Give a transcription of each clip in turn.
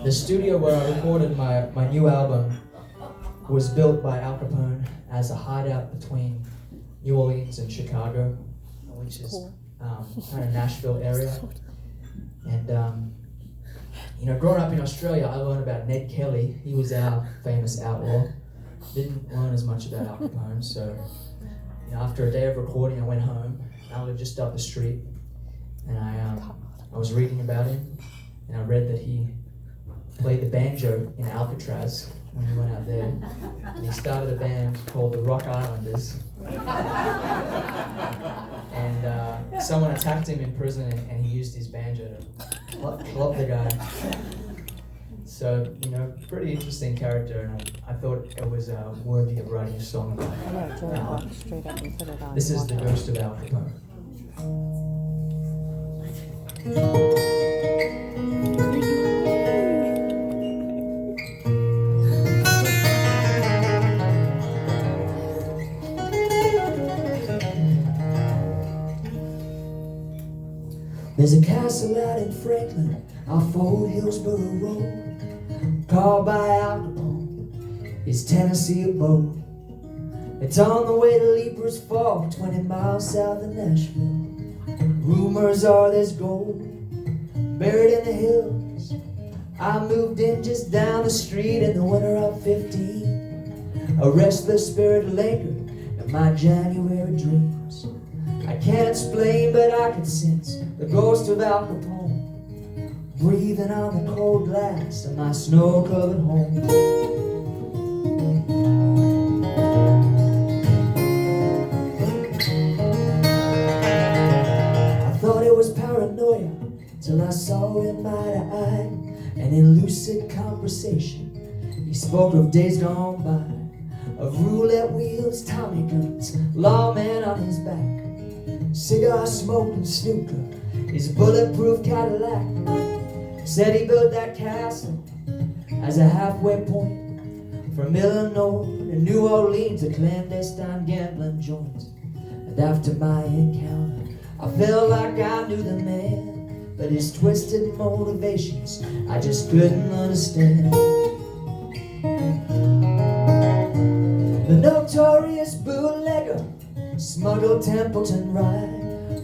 The studio where I recorded my new album was built by Al Capone as a hideout between New Orleans and Chicago, which is kind of Nashville area. And growing up in Australia, I learned about Ned Kelly. He was our famous outlaw. Didn't learn as much about Al Capone, so after a day of recording, I went home. I lived just up the street, and I was reading about him, and I read that he played the banjo in Alcatraz when he went out there, and he started a band called the Rock Islanders. And someone attacked him in prison, and he used his banjo to club the guy. So, pretty interesting character, and I thought it was worthy of writing a song about. This is The Ghost of Al Capone. There's a castle out in Franklin, off Old Hillsborough Road, called by Al Capone, his Tennessee abode. It's on the way to Leaper's Fall, 20 miles south of Nashville. Rumors are there's gold buried in the hills. I moved in just down the street in the winter of 15. A restless spirit lingered in my January dreams. I can't explain, but I can sense the ghost of Al Capone breathing on the cold glass of my snow-covered home. I thought it was paranoia till I saw him eye to eye, and in lucid conversation he spoke of days gone by, of roulette wheels, Tommy guns, lawmen on his back, cigar smoking snooker, his bulletproof Cadillac. Said he built that castle as a halfway point from Illinois to New Orleans, a clandestine gambling joint. And after my encounter, I felt like I knew the man, but his twisted motivations I just couldn't understand. The notorious bootlegger smuggled Templeton rye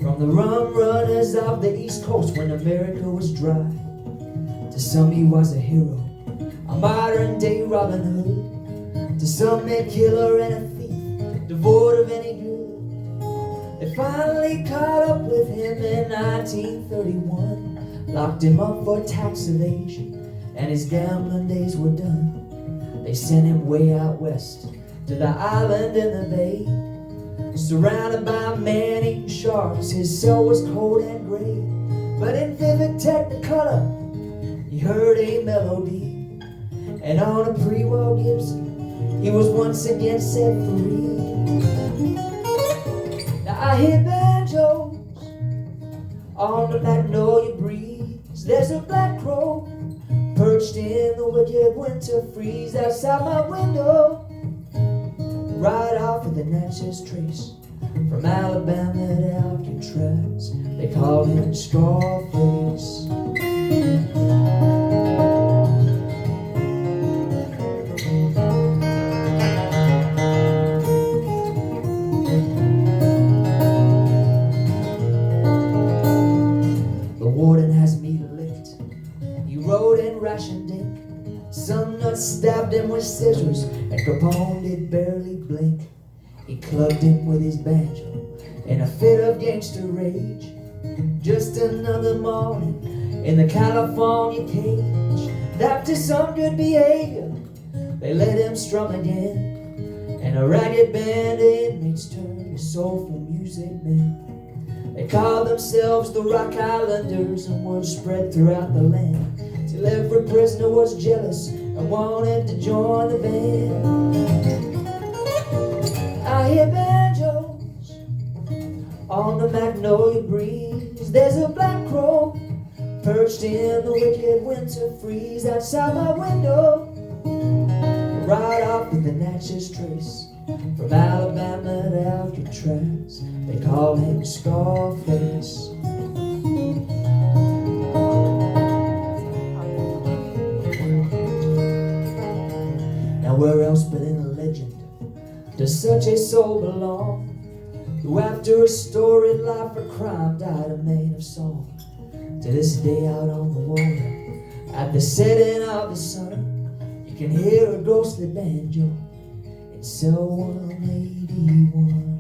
from the rum runners of the East Coast when America was dry. To some he was a hero, a modern day Robin Hood. To some a killer and a thief, devoid of any good. They finally caught up with him in 1931, locked him up for tax evasion, and his gambling days were done. They sent him way out west to the island in the bay. Surrounded by man-eating sharks, his cell was cold and gray. But in vivid technicolor, he heard a melody, and on a pre-war Gibson, he was once again set free. Now I hear banjos on the magnolia breeze. There's a black crow perched in the wicked winter freeze outside my window, right off of the Natchez Trace, from Alabama to Alcatraz. They call him Scarface. The warden has me licked. He wrote in rationed ink. Some nuts stabbed him with scissors, and Capone did barely blink. He clubbed him with his banjo in a fit of gangster rage. Just another morning in the California cage. After some good behavior, they let him strum again, and a ragged band of inmates turned to soulful music men. They called themselves the Rock Islanders, and word spread throughout the land, till every prisoner was jealous and wanted to join the band. I hear banjos on the magnolia breeze. There's a black crow perched in the wicked winter freeze outside my window, right off of the Natchez Trace, from Alabama to Alcatraz. They call him Scarface. Does such a soul belong, who after a storied life for crime died a man of song? To this day out on the water, at the setting of the sun, you can hear a ghostly banjo in cell 181.